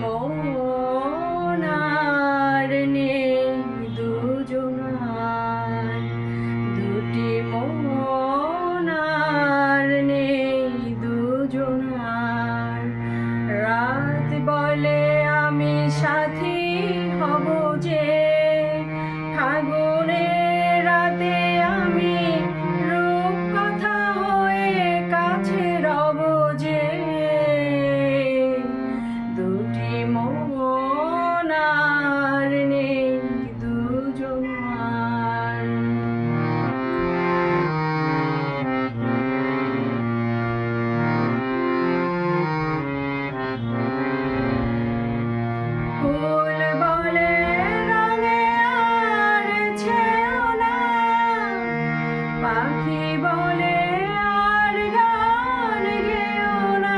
মন আর নেই দুজনার, দুটি মন আর নেই দুজনার। রাত বলে আমি সাথী হব যে, ফাগুনের রাতে আমি রূপকথা হয়ে কাছে রব যে। দুটি মন আর নেই দুজনার। ফুল বলে রঙে আর ছেও না, পাখি বলে আর গান গেও না।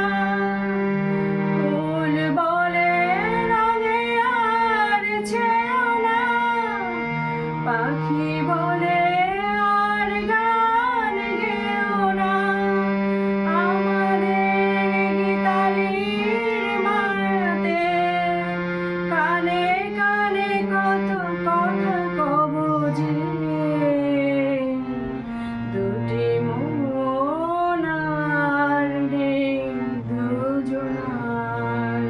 ফুল বলে রঙে আর ছেও না, পাখি বলে আর গান গেও না। আমাদের গীতালির মাতে কানে কানে কত কথা কব যে। দুটি মন আর নেই দুজনার।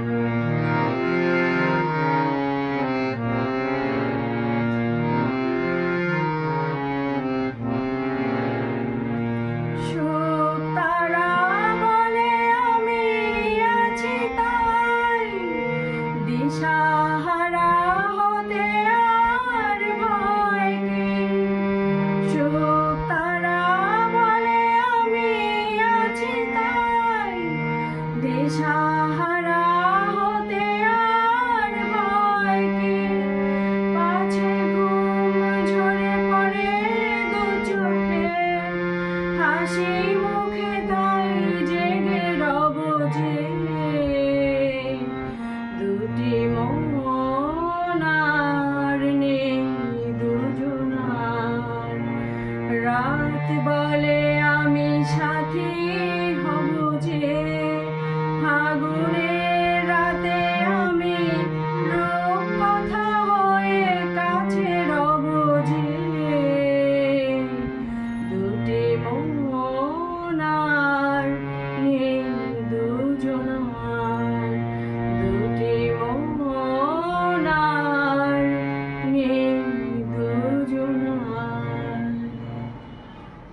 সুখ তারা বলে আমি আছি তাই, দিশাহারা হতে আর ভয় কি। সুখ তারা বলে আমি আছি তাই, দিশাহারা হতে আর ভয় কি। পাছে ঘুম ঝরে পড়ে দু চোখে, হাসি মুখে তাই জেগে রব যে। দুটি মন আর নেই দুজনার। রাত বলে আমি সাথী